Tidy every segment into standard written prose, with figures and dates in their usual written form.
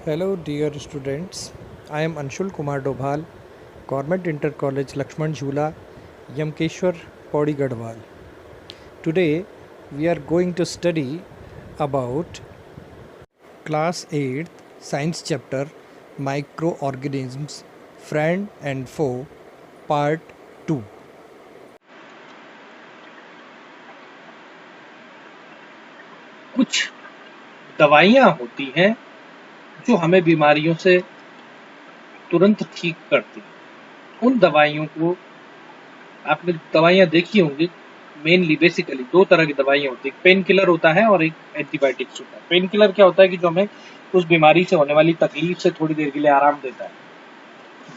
Hello, dear students. I am Anshul Kumar Dobhal, Government Inter College Lakshman Jhula, Yamkeshwar, Paudi Gadwal. Today, we are going to study about Class 8th Science Chapter Microorganisms, Friend and Foe, Part 2. कुछ दवाइयाँ होती हैं जो हमें बीमारियों से तुरंत ठीक करती हैं। उन दवाइयों को आपने दवाइयाँ देखी होंगी। मेनली बेसिकली दो तरह की दवाइयाँ होती है, एक पेन किलर होता है और एक एंटीबायोटिक्स होता है। पेन किलर क्या होता है कि जो हमें उस बीमारी से होने वाली तकलीफ से थोड़ी देर के लिए आराम देता है।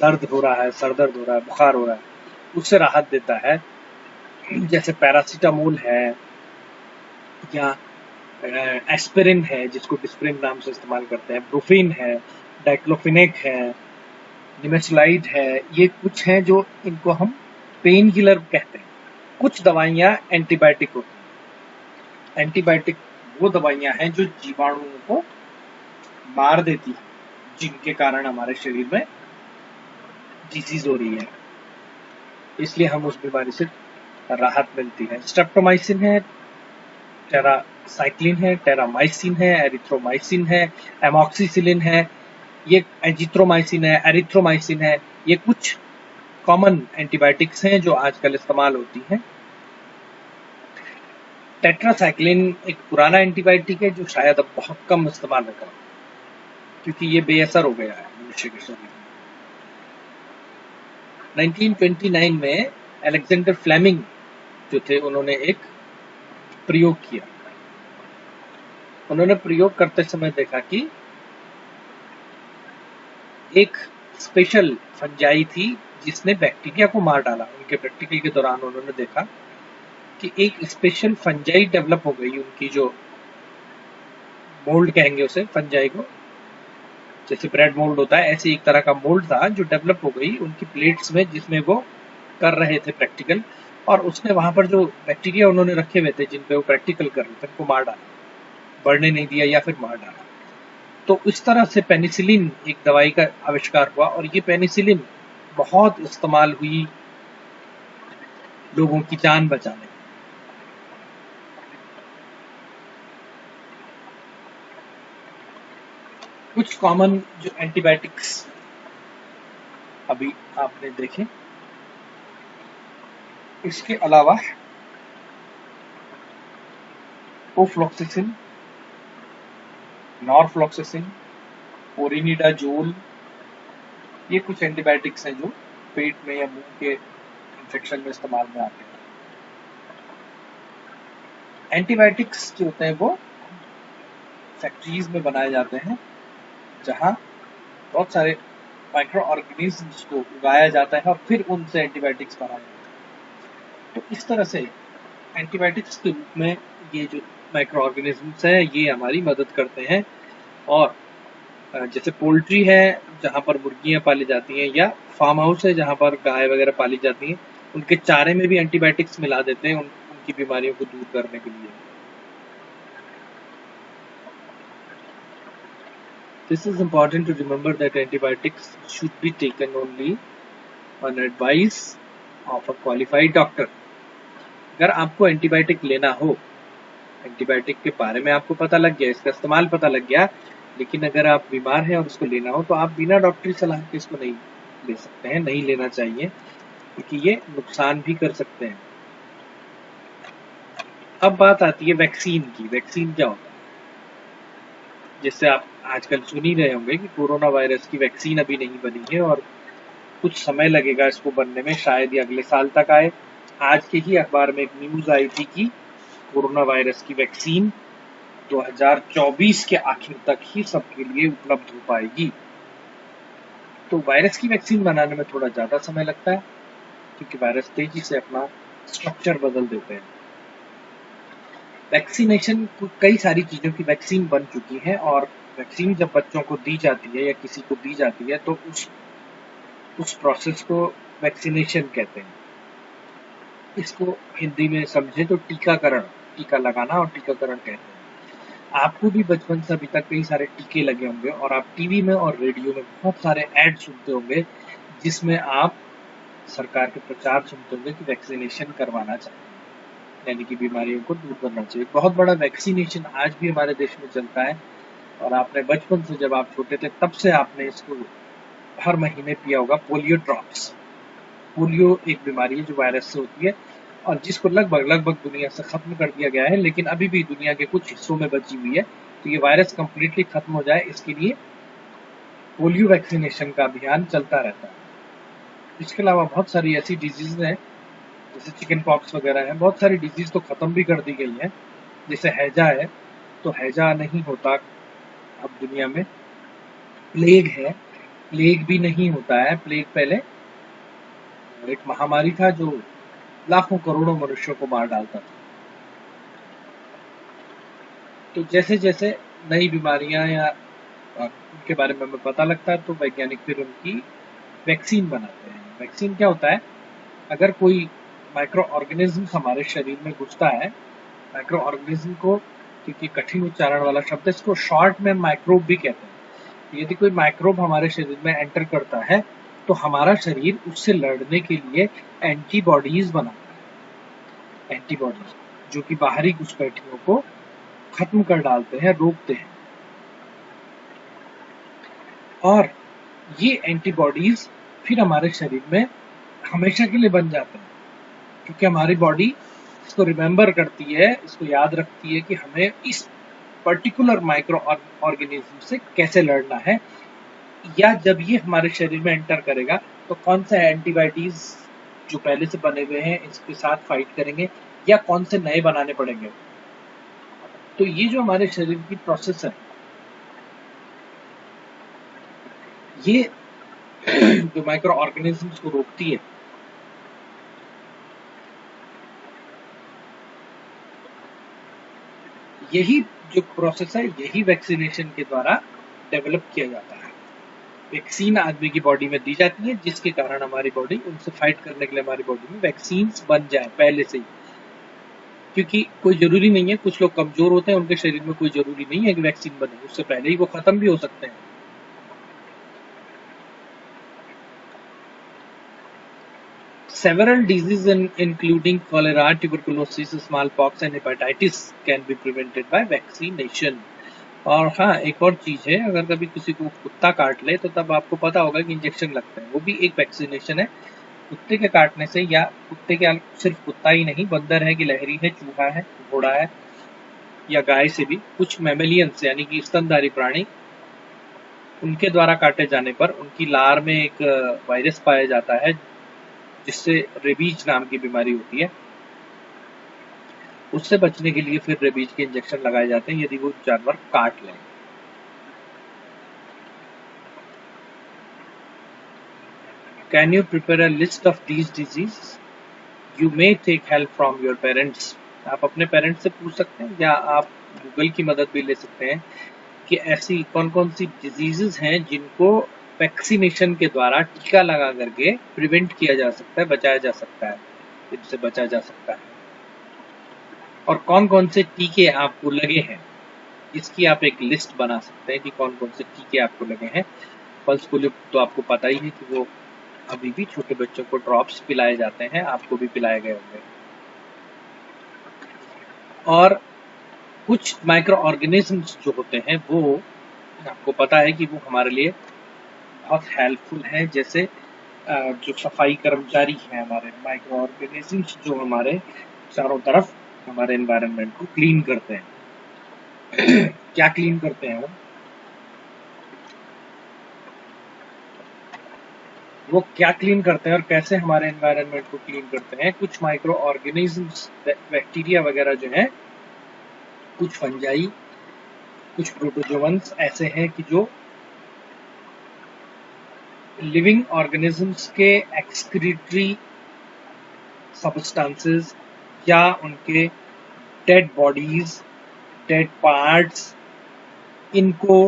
दर्द हो रहा है, सर दर्द हो रहा है, बुखार हो रहा है, उससे राहत देता है। जैसे पैरासीटामोल है या एस्पिरिन है, जिसको डिस्प्रिन नाम से इस्तेमाल करते हैं, ब्रूफिन है, डाइक्लोफिनेक है, निमेसुलाइड है। ये कुछ हैं जो इनको हम पेन किलर कहते हैं। कुछ दवाइयाँ एंटीबायोटिक होती हैं। एंटीबायोटिक वो दवाइयाँ हैं जो जीवाणुओं को मार देती हैं, जिनके कारण हमारे शरीर में डिजीज हो रही है, इसलिए हम उस बीमारी से राहत मिलती है। स्ट्रेप्टोमाइसिन है, टेरासाइक्लिन है, टेरामाइसिन है, एरिथ्रोमाइसिन है, एमॉक्सिसिलिन है, ये एजिथ्रोमाइसिन है, एरिथ्रोमाइसिन है। ये कुछ कॉमन एंटीबायोटिक्स हैं जो आजकल इस्तेमाल होती हैं। टेट्रासाइक्लिन एक पुराना एंटीबायोटिक है जो शायद अब बहुत कम इस्तेमाल होता है, क्योंकि ये बेअसर हो गया है मनुष्य के शरीर में। 1929 में अलेक्जेंडर फ्लेमिंग जो थे, उन्होंने एक प्रयोग किया। उन्होंने प्रयोग करते समय देखा कि एक स्पेशल फंजाई थी जिसने बैक्टीरिया को मार डाला। उनके प्रैक्टिकल के दौरान उन्होंने देखा कि एक स्पेशल फंजाई डेवलप हो गई। उनकी जो मोल्ड कहेंगे उसे, फंजाई को, जैसे ब्रेड मोल्ड होता है, ऐसे एक तरह का मोल्ड था जो डेवलप हो गई उनकी प्लेट्स में, जिसमें वो कर रहे थे प्रैक्टिकल। और उसने वहां पर जो बैक्टीरिया उन्होंने रखे हुए थे जिन पे वो प्रैक्टिकल कर रहे थे, उनको मार डाला, बढ़ने नहीं दिया या फिर मार डाला। तो इस तरह से पेनिसिलिन एक दवाई का आविष्कार हुआ, और ये पेनिसिलिन बहुत इस्तेमाल हुई लोगों की जान बचाने में। कुछ कॉमन जो एंटीबायोटिक्स अभी आपने देखे, इसके अलावा ओफ्लॉक्सिसिन, नॉरफ्लॉक्सिसिन, ओरिनिडाजोल, ये कुछ एंटीबायोटिक्स हैं जो पेट में या मुंह के इन्फेक्शन में इस्तेमाल में आते हैं। एंटीबायोटिक्स जो होते हैं वो फैक्ट्रीज में बनाए जाते हैं, जहां बहुत सारे माइक्रो ऑर्गेनिज्म्स को उगाया जाता है और फिर उनसे एंटीबायोटिक्स बनाए जाते हैं। तो इस तरह से एंटीबायोटिक्स के रूप में ये जो माइक्रो ऑर्गेनिज्म्स हैं, ये हमारी मदद करते हैं। और जैसे पोल्ट्री है जहां पर मुर्गियां पाली जाती हैं, या फार्म हाउस है जहां पर गाय वगैरह पाली जाती हैं, उनके चारे में भी एंटीबायोटिक्स मिला देते हैं उनकी बीमारियों को दूर करने के लिए। This is important to remember that antibiotics should be taken only on advice of a qualified doctor. अगर आपको एंटीबायोटिक लेना हो, एंटीबायोटिक के बारे में आपको पता लग गया, इसका इस्तेमाल पता लग गया, लेकिन अगर आप बीमार हैं और उसको लेना हो, तो आप बिना डॉक्टरी सलाह के इसको नहीं ले सकते हैं, नहीं लेना चाहिए, क्योंकि ये नुकसान भी कर सकते हैं। अब बात आती है वैक्सीन की। वैक्सीन क्या होता है? जिससे आप आजकल सुन ही रहे होंगे कि कोरोना वायरस की वैक्सीन अभी नहीं बनी है और कुछ समय लगेगा इसको बनने में, शायद ये अगले साल तक आए। आज के ही अखबार में एक न्यूज आई थी कि कोरोना वायरस की वैक्सीन 2024 के आखिर तक ही सबके लिए उपलब्ध हो पाएगी। तो वायरस की वैक्सीन बनाने में थोड़ा ज्यादा समय लगता है, क्योंकि वायरस तेजी से अपना स्ट्रक्चर बदल देते हैं। वैक्सीनेशन, कई सारी चीजों की वैक्सीन बन चुकी है, और वैक्सीन जब बच्चों को दी जाती है या किसी को दी जाती है, तो उस प्रोसेस को वैक्सीनेशन कहते हैं। इसको हिंदी में समझे तो टीकाकरण, टीका लगाना और टीकाकरण कहते हैं। आपको भी बचपन से अभी तक कई सारे टीके लगे होंगे और आप टीवी में और रेडियो में बहुत सारे ऐड सुनते होंगे जिसमें आप सरकार के प्रचार सुनते होंगे कि वैक्सीनेशन करवाना चाहिए, यानी कि बीमारियों को दूर करना चाहिए। बहुत बड़ा वैक्सीनेशन आज भी हमारे देश में चलता है और आपने बचपन से, जब आप छोटे थे तब से आपने इसको हर महीने पिया होगा, पोलियो ड्रॉप्स। पोलियो एक बीमारी है जो वायरस से होती है और जिसको लगभग दुनिया से खत्म कर दिया गया है, लेकिन अभी भी दुनिया के कुछ हिस्सों में बची हुई है। तो ये वायरस कंप्लीटली खत्म हो जाए, इसके लिए पोलियो वैक्सीनेशन का अभियान चलता रहता है। इसके अलावा बहुत सारी ऐसी डिजीज हैं जैसे चिकन पॉक्स वगैरह है, बहुत सारी डिजीज तो खत्म भी कर दी गई है। जैसे हैजा है, तो हैजा नहीं होता अब दुनिया में। प्लेग है, प्लेग भी नहीं होता है। प्लेग पहले एक महामारी था जो लाखों करोड़ों मनुष्यों को मार डालता था। तो जैसे जैसे नई बीमारियां या उनके बारे में हमें पता लगता है तो वैज्ञानिक फिर उनकी वैक्सीन बनाते हैं। वैक्सीन क्या होता है? अगर कोई माइक्रो ऑर्गेनिज्म हमारे शरीर में घुसता है, माइक्रो ऑर्गेनिज्म को, क्योंकि कठिन उच्चारण वाला शब्द है, इसको शॉर्ट में माइक्रोब भी कहते हैं। यदि कोई माइक्रोब हमारे शरीर में एंटर करता है तो हमारा शरीर उससे लड़ने के लिए एंटीबॉडीज बनाता है। एंटीबॉडीज जो कि बाहरी घुसपैठियों को खत्म कर डालते हैं, रोकते हैं। और ये एंटीबॉडीज फिर हमारे शरीर में हमेशा के लिए बन जाते हैं, क्योंकि हमारी बॉडी इसको रिमेम्बर करती है, इसको याद रखती है कि हमें इस पर्टिकुलर माइक्रो ऑर्गेनिज्म से कैसे लड़ना है, या जब ये हमारे शरीर में एंटर करेगा तो कौन सा एंटीबॉडीज जो पहले से बने हुए हैं इसके साथ फाइट करेंगे या कौन से नए बनाने पड़ेंगे। तो ये जो हमारे शरीर की प्रोसेस है, ये जो माइक्रो ऑर्गेनिज्म्स को रोकती है, यही जो प्रोसेस है, यही वैक्सीनेशन के द्वारा डेवलप किया जाता है। वैक्सीन आदमी की बॉडी में दी जाती है जिसके कारण हमारी बॉडी उनसे फाइट करने के लिए हमारी बॉडी में वैक्सीन्स बन जाए पहले से ही। क्योंकि कोई जरूरी नहीं है, कुछ लोग कमजोर होते हैं, उनके शरीर में कोई जरूरी नहीं है कि वैक्सीन बने, उससे पहले ही वो खत्म भी हो सकते हैं। Several diseases including cholera, tuberculosis, smallpox and hepatitis can be prevented by vaccination. और हाँ, एक और चीज है, अगर कभी किसी को कुत्ता काट ले तो तब आपको पता होगा कि इंजेक्शन लगता है, वो भी एक वैक्सीनेशन है। कुत्ते के काटने से, या कुत्ते के सिर्फ कुत्ता ही नहीं, बंदर है, गिलहरी है, चूहा है, घोड़ा है या गाय से भी, कुछ मैमेलियंस यानी कि स्तनधारी प्राणी, उनके द्वारा काटे जाने पर उनकी लार में एक वायरस पाया जाता है जिससे रेबीज नाम की बीमारी होती है। उससे बचने के लिए फिर रेबीज के इंजेक्शन लगाए जाते हैं यदि वो जानवर काट लें। Can you prepare a list of these disease? You may take help from your parents. आप अपने पेरेंट्स से पूछ सकते हैं या आप गूगल की मदद भी ले सकते हैं कि ऐसी कौन कौन सी डिजीजेस हैं जिनको वैक्सीनेशन के द्वारा टीका लगा करके प्रिवेंट किया जा सकता है, बचाया जा सकता है, इनसे बचा जा सकता है। और कौन कौन से टीके आपको लगे हैं, इसकी आप एक लिस्ट बना सकते हैं कि कौन कौन से टीके आपको लगे हैं। पल्स पोलियो तो आपको पता ही है कि वो अभी भी छोटे बच्चों को ड्रॉप्स पिलाए जाते हैं, आपको भी पिलाए गए होंगे। और कुछ माइक्रो ऑर्गेनिजम्स जो होते हैं वो आपको पता है कि वो हमारे लिए बहुत हेल्पफुल हैं, जैसे जो सफाई कर्मचारी हैं, हमारे माइक्रो ऑर्गेनिजम्स जो हमारे चारों तरफ हमारे एनवायरनमेंट को क्लीन करते हैं। क्या क्लीन करते हैं वो क्या क्लीन करते हैं और कैसे हमारे एनवायरनमेंट को क्लीन करते हैं? कुछ माइक्रो ऑर्गेनिजम्स, बैक्टीरिया वगैरह जो हैं, कुछ फंजाई, कुछ प्रोटोजोअन्स ऐसे हैं कि जो लिविंग ऑर्गेनिजम्स के एक्सक्रीटरी सब्सटेंसेस या उनके डेड बॉडीज, डेड पार्ट्स, इनको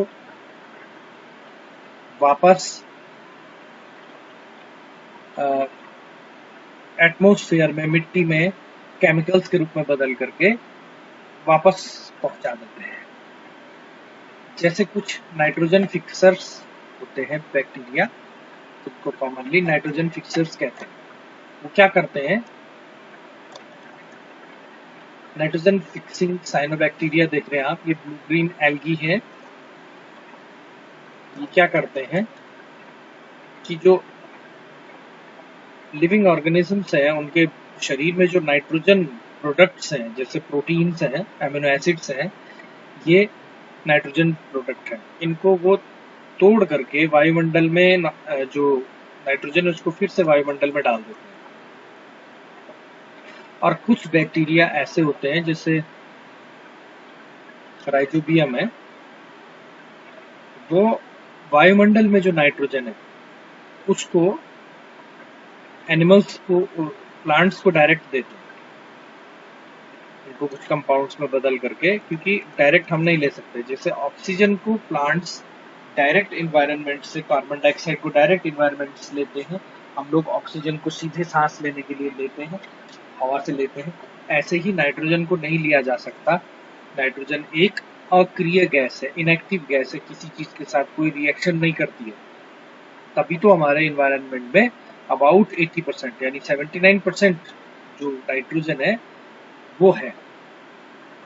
वापस एटमॉस्फेयर में, मिट्टी में केमिकल्स के रूप में बदल करके वापस पहुंचा देते हैं। जैसे कुछ नाइट्रोजन फिक्सर्स होते हैं बैक्टीरिया, जिनको कॉमनली नाइट्रोजन फिक्सर्स कहते हैं। वो क्या करते हैं, नाइट्रोजन फिक्सिंग साइनोबैक्टीरिया देख रहे हैं आप, ये ब्लू ग्रीन एल्गी है। ये क्या करते हैं कि जो लिविंग ऑर्गेनिजम्स हैं उनके शरीर में जो नाइट्रोजन प्रोडक्ट्स हैं, जैसे प्रोटीन्स हैं, एमिनो एसिड्स हैं, ये नाइट्रोजन प्रोडक्ट हैं। इनको वो तोड़ करके वायुमंडल में जो नाइट्रोजन है उसको फिर से वायुमंडल में डाल देते हैं। और कुछ बैक्टीरिया ऐसे होते हैं, जैसे राइजोबियम है, वो वायुमंडल में जो नाइट्रोजन है उसको एनिमल्स को, प्लांट्स को डायरेक्ट देते हैं, इनको कुछ कंपाउंड्स में बदल करके, क्योंकि डायरेक्ट हम नहीं ले सकते। जैसे ऑक्सीजन को प्लांट्स डायरेक्ट इन्वायरमेंट से, कार्बन डाइऑक्साइड को डायरेक्ट इन्वायरमेंट से लेते हैं, हम लोग ऑक्सीजन को सीधे सांस लेने के लिए लेते हैं, हवा से लेते हैं। ऐसे ही नाइट्रोजन को नहीं लिया जा सकता। नाइट्रोजन एक अक्रिय गैस है, इनएक्टिव गैस है, किसी चीज के साथ कोई रिएक्शन नहीं करती है। तभी तो हमारे इन्वायरमेंट में अबाउट 80% यानी 79% जो नाइट्रोजन है वो है,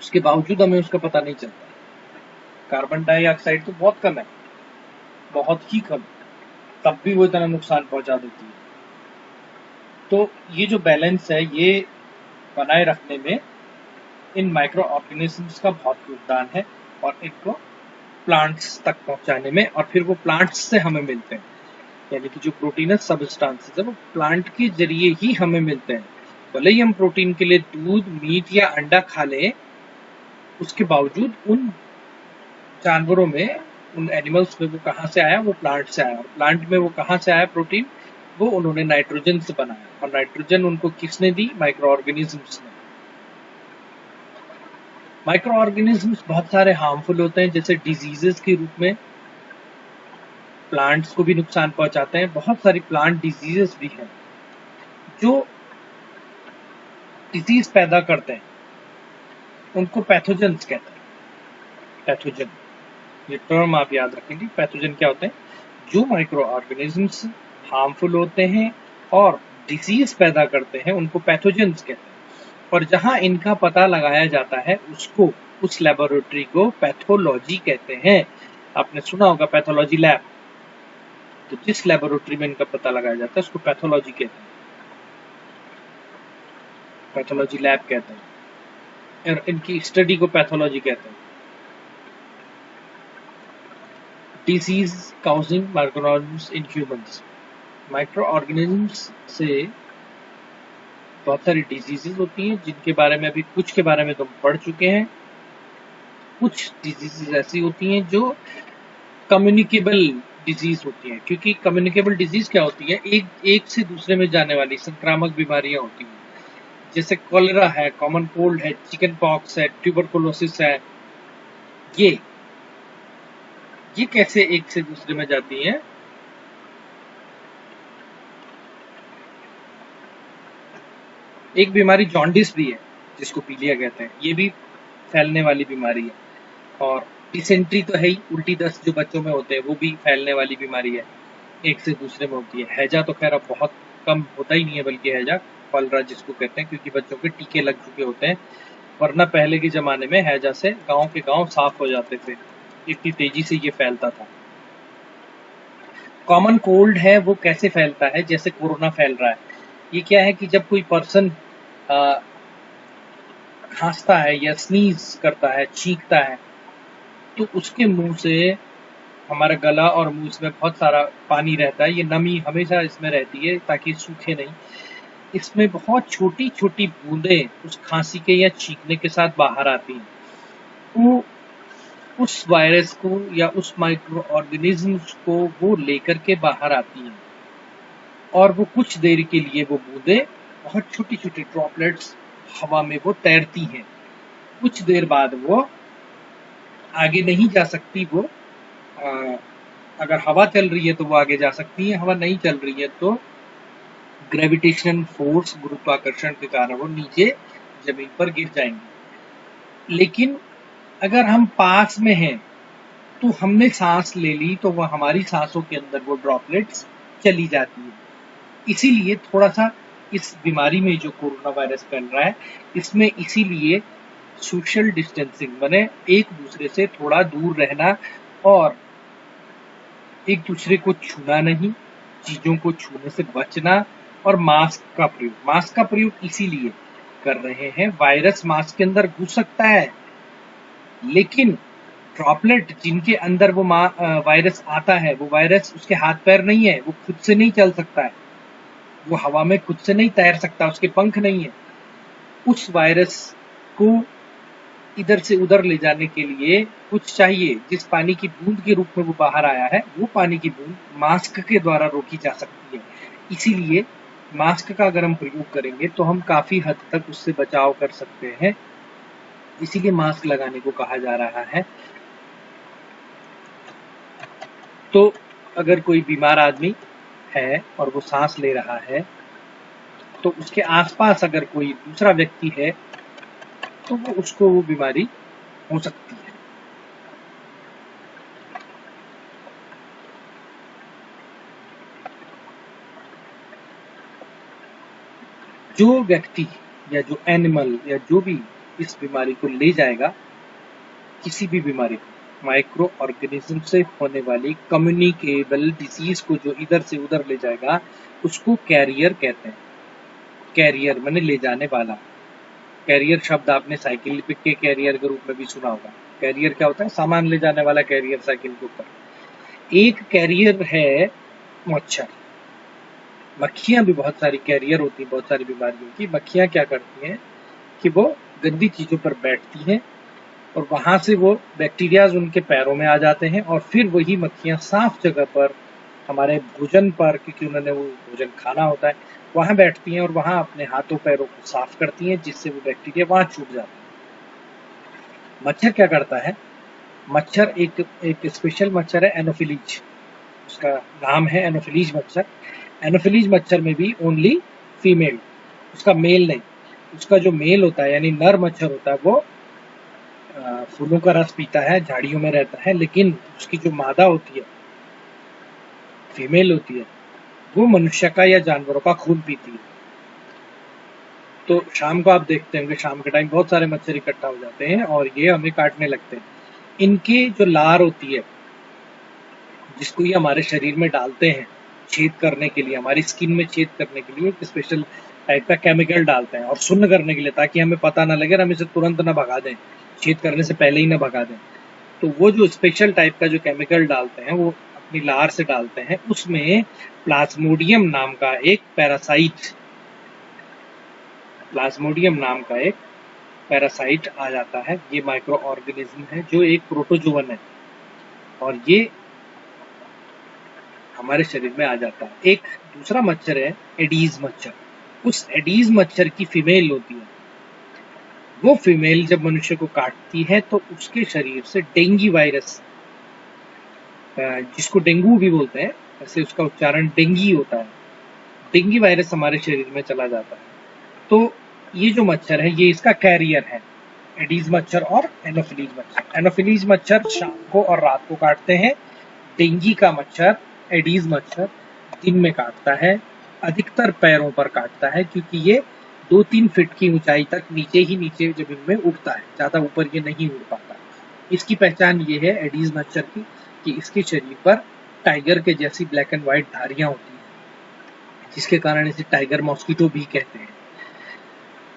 उसके बावजूद हमें उसका पता नहीं चलता। कार्बन डाइऑक्साइड तो बहुत कम है, बहुत ही कम, तब भी वो इतना नुकसान पहुंचा देती है। तो ये जो बैलेंस है, ये बनाए रखने में इन माइक्रो ऑर्गेनिजम्स का बहुत योगदान है, और इनको प्लांट्स तक पहुंचाने में, और फिर वो प्लांट्स से हमें मिलते हैं। यानी कि जो प्रोटीनस सबस्टांसेस है वो प्लांट के जरिए ही हमें मिलते हैं। भले ही हम प्रोटीन के लिए दूध, मीट या अंडा खा लें, उसके बावजूद उन जानवरों में, उन एनिमल्स में वो कहाँ से आया, वो प्लांट से आया। और प्लांट में वो कहाँ से आया प्रोटीन, वो उन्होंने नाइट्रोजन से बनाया। और नाइट्रोजन उनको किसने दी, माइक्रो ऑर्गेनिजम्स ने। माइक्रो ऑर्गेनिजम्स बहुत सारे हार्मफुल होते हैं, जैसे डिजीजेस के रूप में प्लांट्स को भी नुकसान पहुंचाते हैं। बहुत सारी प्लांट डिजीजेस भी हैं जो डिजीज पैदा करते हैं, उनको पैथोजेंस कहते हैं। पैथोजन, ये टर्म आप याद रखेंगे। पैथोजन क्या होते हैं, जो माइक्रो ऑर्गेनिजम्स हार्मफुल होते हैं और डिजीज पैदा करते हैं, उनको पैथोजेंस कहते हैं। और जहां इनका पता लगाया जाता है उसको, उस लेबोरेटरी को पैथोलॉजी कहते हैं। आपने सुना होगा पैथोलॉजी लैब। तो जिस लेबोरेटरी में इनका पता लगाया जाता है उसको पैथोलॉजी कहते हैं, पैथोलॉजी लैब कहते हैं, और इनकी स्टडी को पैथोलॉजी कहते हैं। Disease causing microorganisms in humans. Microorganisms से बहुत सारी डिजीजेस होती हैं, जिनके बारे में अभी कुछ के बारे में तो पढ़ चुके हैं। कुछ डिजीजेस ऐसी होती हैं जो कम्युनिकेबल डिजीज होती हैं। क्योंकि कम्युनिकेबल डिजीज क्या होती है, एक से दूसरे में जाने वाली संक्रामक बीमारियां होती हैं। जैसे कॉलेरा है, कॉमन कोल्ड है, चिकन पॉक्स है, ट्यूबरकुलोसिस है। ये कैसे एक से दूसरे में जाती हैं? एक बीमारी जॉन्डिस भी है, जिसको पीलिया कहते हैं, ये भी फैलने वाली बीमारी है। और डिसेंट्री तो है ही, उल्टी दस्त जो बच्चों में होते हैं, वो भी फैलने वाली बीमारी है, एक से दूसरे में होती है। हैजा तो खैर अब बहुत कम होता ही नहीं है, बल्कि हैजा कॉलरा जिसको कहते हैं, क्योंकि बच्चों के टीके लग चुके होते हैं। वरना पहले के जमाने में हैजा से गांव के गांव साफ हो जाते थे, इतनी तेजी से ये फैलता था। कॉमन कोल्ड है, वो कैसे फैलता है, जैसे कोरोना फैल रहा है। ये क्या है कि जब कोई पर्सन खांसता है या स्नीज करता है, छींकता है, तो उसके मुंह से, हमारा गला और मुंह, इसमें बहुत सारा पानी रहता है, ये नमी हमेशा इसमें रहती है ताकि सूखे नहीं। इसमें बहुत छोटी छोटी बूंदें उस खांसी के या छींकने के साथ बाहर आती हैं। वो उस वायरस को या उस माइक्रो ऑर्गेनिज्म्स को वो लेकर के बाहर आती हैं, और वो कुछ देर के लिए वो बूंदें, बहुत छोटी छोटी ड्रॉपलेट्स हवा में वो तैरती हैं। कुछ देर बाद वो आगे नहीं जा सकती। वो अगर हवा चल रही है तो वो आगे जा सकती है, हवा नहीं चल रही है तो ग्रेविटेशनल फोर्स, गुरुत्वाकर्षण के कारण वो नीचे जमीन पर गिर जाएंगे। लेकिन अगर हम पास में हैं तो हमने सांस ले ली तो वह हमारी सांसों के अंदर वो ड्रॉपलेट्स चली जाती है। इसीलिए थोड़ा सा इस बीमारी में जो कोरोना वायरस फैल रहा है, इसमें इसीलिए सोशल डिस्टेंसिंग माने एक दूसरे से थोड़ा दूर रहना और एक दूसरे को छूना नहीं, चीजों को छूने से बचना और मास्क का प्रयोग इसीलिए कर रहे हैं, वायरस मास्क के अंदर घुस सकता है, लेकिन ड्रॉपलेट जिनके अंदर वो वायरस आता है, वो वायरस उसके हाथ पैर नहीं है, वो खुद से नहीं चल सकता है, वो हवा में खुद से नहीं तैर सकता, उसके पंख नहीं है। उस वायरस को इधर से उधर ले जाने के लिए कुछ चाहिए, जिस पानी की बूंद के रूप में वो बाहर आया है, वो पानी की बूंद मास्क के द्वारा रोकी जा सकती है। इसीलिए मास्क का अगर हम प्रयोग करेंगे तो हम काफी हद तक उससे बचाव कर सकते हैं, इसीलिए मास्क लगाने को कहा जा रहा है। तो अगर कोई बीमार आदमी है और वो सांस ले रहा है, तो उसके आसपास अगर कोई दूसरा व्यक्ति है तो उसको वो बीमारी हो सकती है। जो व्यक्ति या जो एनिमल या जो भी इस बीमारी को ले जाएगा, किसी भी बीमारी को, माइक्रो ऑर्गेनिज्म से होने वाली कम्युनिकेबल डिजीज को जो इधर से उधर ले जाएगा, उसको कैरियर कहते हैं। कैरियर माने ले जाने वाला। कैरियर शब्द आपने साइकिल के कैरियर के रूप में भी सुना होगा। कैरियर क्या होता है? सामान ले जाने वाला कैरियर साइकिल के ऊपर। एक कैरियर है मच्छर। मक्खियां भी बहुत सारी कैरियर होती हैं बहुत सारी बीमारियों की। मक्खियां क्या करती हैं कि वो गंदी चीजों पर बैठती हैं और वहां से वो बैक्टीरियाज उनके पैरों में आ जाते हैं और फिर वही मक्खियां साफ जगह पर हमारे भोजन पर, क्योंकि उन्होंने वो भोजन खाना होता है, वहां बैठती हैं और वहां अपने हाथों पैरों को साफ करती हैं, जिससे वो बैक्टीरिया वहां छूट जाते हैं। मच्छर क्या करता है? मच्छर एक स्पेशल मच्छर है, एनोफिलीज। उसका नाम है एनोफिलीज मच्छर। एनोफिलीज मच्छर में भी ओनली फीमेल, उसका मेल नहीं। उसका जो मेल होता है यानी नर मच्छर होता है, वो फूलों का रस पीता है, झाड़ियों में रहता है, लेकिन उसकी जो मादा होती है, फीमेल होती है, वो मनुष्य का या जानवरों का खून पीती है। तो शाम को आप देखते होंगे, शाम के टाइम बहुत सारे मच्छर इकट्ठा हो जाते हैं और ये हमें काटने लगते हैं। इनकी जो लार होती है, जिसको ये हमारे शरीर में डालते हैं छेद करने के लिए, हमारी स्किन में छेद करने के लिए एक स्पेशल टाइप का केमिकल डालते हैं और सुन्न करने के लिए, ताकि हमें पता ना लगे और हम इसे तुरंत ना भगा दें, छेद करने से पहले ही ना भगा दें। तो वो जो स्पेशल टाइप का जो केमिकल डालते हैं, वो अपनी लार से डालते हैं। उसमें प्लाज्मोडियम नाम का एक पैरासाइट आ जाता है। ये माइक्रो ऑर्गेनिज्म है जो एक प्रोटोजोवन है और ये हमारे शरीर में आ जाता है। एक दूसरा मच्छर है एडीज मच्छर। उस एडीज मच्छर की फीमेल होती है। वो फीमेल जब मनुष्य को काटती है तो उसके शरीर से डेंगू वायरस, जिसको डेंगू भी बोलते हैं, ऐसे उसका उच्चारण डेंगी होता है, डेंगू वायरस हमारे शरीर में चला जाता है। तो ये जो मच्छर है, ये इसका कैरियर है, एडीज मच्छर और एनोफिलीज मच्छर। एनोफिलीज मच्छर शाम को और रात को काटते हैं। डेंगू का मच्छर, एडीज मच्छर, दिन में काटता है, अधिकतर पैरों पर काटता है, क्योंकि ये 2-3 फीट की ऊंचाई तक नीचे जमीन में उड़ता है, ज्यादा ऊपर ये नहीं उड़ पाता। इसकी पहचान ये है एडीज मच्छर की कि इसके शरीर पर टाइगर के जैसी ब्लैक एंड व्हाइट धारियां होती हैं, जिसके कारण इसे टाइगर मॉस्किटो भी कहते हैं।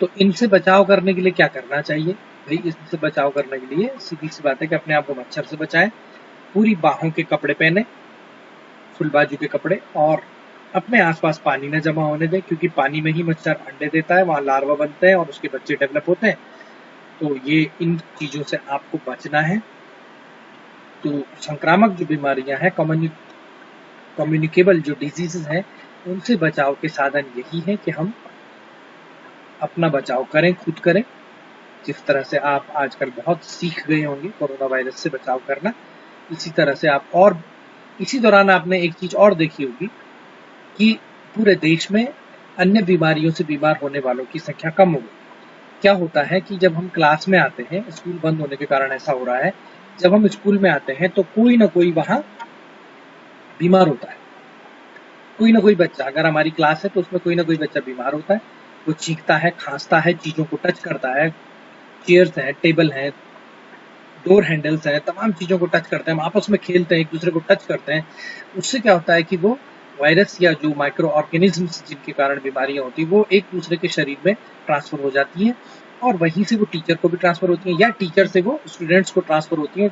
तो इनसे बचाव करने के लिए क्या करना चाहिए भाई? इससे बचाव करने के लिए सीधी सी बात है कि अपने आप को मच्छर से बचाएं। पूरी बाहों के कपड़े पहने, फुल बाजू के कपड़े, और अपने आसपास पानी न जमा होने दें, क्योंकि पानी में ही मच्छर अंडे देता है, वहां लार्वा बनते हैं और उसके बच्चे डेवलप होते हैं। तो ये इन चीजों से आपको बचना है। तो संक्रामक जो बीमारियां हैं, कम्युनिकेबल जो डिजीजेस हैं, उनसे बचाव के साधन यही है कि हम अपना बचाव करें, खुद करें। जिस तरह से आप आजकल बहुत सीख गए होंगे कोरोना वायरस से बचाव करना, इसी तरह से आप, और इसी दौरान आपने एक चीज और देखी होगी कि पूरे देश में अन्य बीमारियों से बीमार होने वालों की संख्या कम हो गई। क्या होता है कि जब हम क्लास में आते हैं, स्कूल बंद होने के कारण ऐसा हो रहा है जब हम स्कूल में आते हैं तो कोई ना कोई वहां बीमार होता है, कोई ना कोई बच्चा, अगर हमारी क्लास है तो उसमें कोई ना कोई बच्चा बीमार होता है, वो चीखता है, खांसता है, चीजों को टच करता है, चेयर्स हैं, टेबल हैं, डोर हैंडल्स हैं, तमाम चीजों को टच करते हैं, हम आपस में खेलते हैं, एक दूसरे को टच करते हैं। उससे क्या होता है कि वो वायरस या जो माइक्रो ऑर्गेनिजम्स जिनके कारण बीमारियां होती हैं वो एक दूसरे के शरीर में ट्रांसफर हो जाती हैं और वहीं से वो टीचर को भी ट्रांसफर होती हैं या टीचर से वो स्टूडेंट्स को ट्रांसफर होती हैं,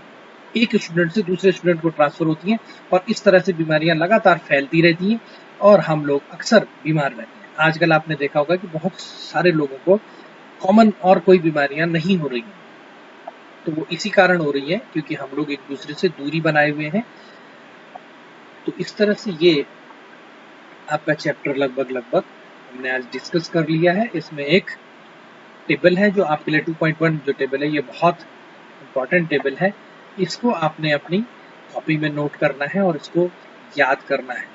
एक स्टूडेंट से दूसरे स्टूडेंट को ट्रांसफर होती हैं और इस तरह से बीमारियां लगातार फैलती रहती हैं और हम लोग अक्सर बीमार रहते हैं। आजकल आपने देखा होगा कि बहुत सारे लोगों को कॉमन और कोई बीमारियां नहीं हो रही हैं, तो वो इसी कारण हो रही है क्योंकि हम लोग एक दूसरे से दूरी बनाए हुए हैं। तो इस तरह से ये आपका चैप्टर लगभग हमने आज डिस्कस कर लिया है। इसमें एक टेबल है जो आपके लिए 2.1 जो टेबल है ये बहुत इंपॉर्टेंट टेबल है, इसको आपने अपनी कॉपी में नोट करना है और इसको याद करना है।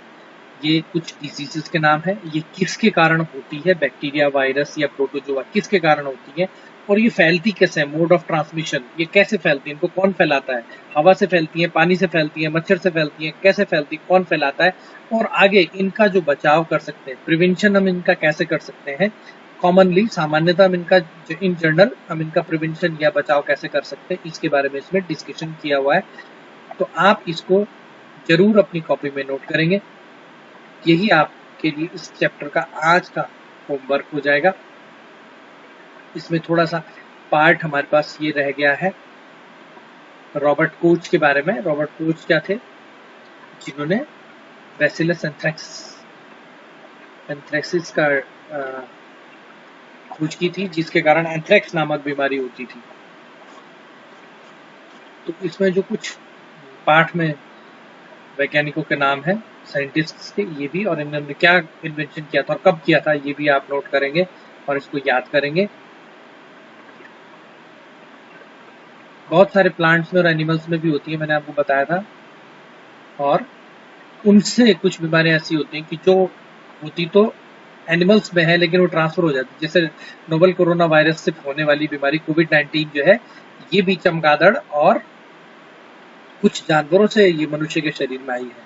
ये कुछ डिजीजेस के नाम है, ये किसके कारण होती है, बैक्टीरिया, वायरस या प्रोटोजोआ किसके कारण होती है और ये फैलती कैसे है, मोड ऑफ ट्रांसमिशन, ये कैसे फैलती है, इनको कौन फैलाता है, हवा से फैलती है, पानी से फैलती है, मच्छर से फैलती है, कैसे फैलती है, कौन फैलाता है और आगे इनका जो बचाव कर सकते हैं, प्रिवेंशन हम इनका कैसे कर सकते हैं, कॉमनली सामान्यतः हम इनका इन जनरल हम इनका प्रिवेंशन या बचाव कैसे कर सकते हैं, इसके बारे में इसमें डिस्कशन किया हुआ है। तो आप इसको जरूर अपनी कॉपी में नोट करेंगे। यही आपके लिए इस चैप्टर का आज का होमवर्क हो जाएगा। इसमें थोड़ा सा पार्ट हमारे पास ये रह गया है रॉबर्ट कोच के बारे में। रॉबर्ट कोच क्या थे, जिन्होंने बैसिलस एंथ्रेक्सिस का खोज की थी, जिसके कारण एंथ्रेक्स नामक बीमारी होती थी। तो इसमें जो कुछ पाठ में वैज्ञानिकों के नाम है, साइंटिस्ट्स के, ये भी, और इन्होंने क्या इन्वेंशन किया था और कब किया था ये भी आप नोट करेंगे और इसको याद करेंगे। बहुत सारे प्लांट्स में और एनिमल्स में भी होती है, मैंने आपको बताया था, और उनसे कुछ बीमारियां ऐसी होती हैं कि जो होती तो एनिमल्स में है लेकिन वो ट्रांसफर हो जाती है। जैसे नोवल कोरोना वायरस से होने वाली बीमारी कोविड-19 जो है, ये भी चमगादड़ और कुछ जानवरों से ये मनुष्य के शरीर में आई है।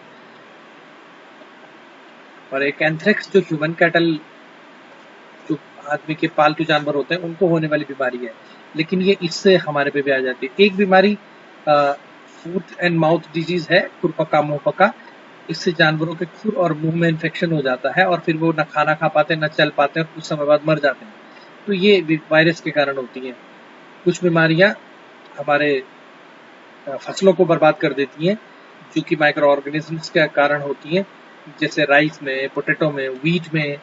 और एक एंथ्रेक्स जो ह्यूमन कैटल, जो आदमी के पालतू जानवर होते हैं, उनको होने वाली बीमारी है, लेकिन ये इससे हमारे पे भी आ जाती है। एक बीमारी फूट एंड माउथ डिजीज है, खुरपका मुंहपका, इससे जानवरों के खुर और मुंह में इन्फेक्शन हो जाता है और फिर वो न खाना खा पाते, न चल पाते और कुछ समय बाद मर जाते हैं। तो ये वायरस के कारण होती हैं। कुछ बीमारियां हमारे फसलों को बर्बाद कर देती हैं, जो कि माइक्रो ऑर्गेनिजम्स के कारण होती हैं, जैसे राइस में, पोटैटो में, व्हीट में,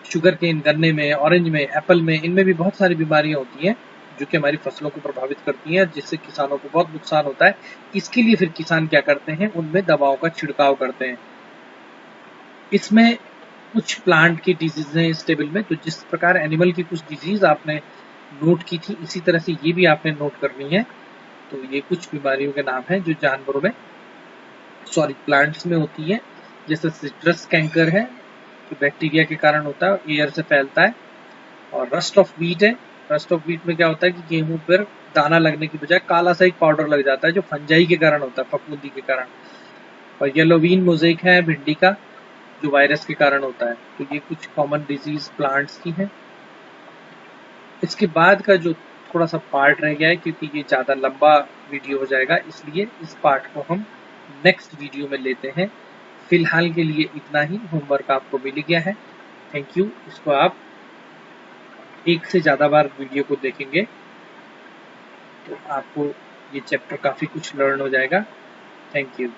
शुगर केन, गन्ने में, ऑरेंज में, एप्पल में, इनमें भी बहुत सारी बीमारियां होती हैं जो कि हमारी फसलों को प्रभावित करती हैं, जिससे किसानों को बहुत नुकसान होता है। इसके लिए फिर किसान क्या करते हैं, उनमें दवाओं का छिड़काव करते हैं। इसमें कुछ प्लांट की डिजीज हैं इस टेबल में, तो जिस प्रकार एनिमल की कुछ डिजीज आपने नोट की थी, इसी तरह से ये भी आपने नोट करनी है। तो ये कुछ बीमारियों के नाम हैं जो जानवरों में, प्लांट्स में होती है। जैसे सिट्रस कैंकर है, जो बैक्टीरिया के कारण होता है, एयर से फैलता है। और रस्ट ऑफ व्हीट है, रस्ट ऑफ व्हीट में क्या होता है कि गेहूं पर दाना लगने की बजाय काला सा एक पाउडर लग जाता है, जो फंजाई के कारण होता है, फफूंदी के कारण। और येलोवीन मोज़ेक है भिंडी का, जो वायरस के कारण होता है। तो ये कुछ कॉमन डिजीज प्लांट्स की हैं। इसके बाद का जो थोड़ा सा पार्ट रह गया है, क्योंकि ये ज़्यादा लंबा वीडियो हो जाएगा, इसलिए इस पार्ट को हम नेक्स्ट वीडियो में लेते हैं। फिलहाल के लिए इतना ही, होमवर्क आपको मिल गया है। Thank you. इसको आप एक से ज़्यादा बार वीडियो को देखेंगे तो आपको ये चैप्टर काफ़ी कुछ लर्न हो जाएगा। Thank you.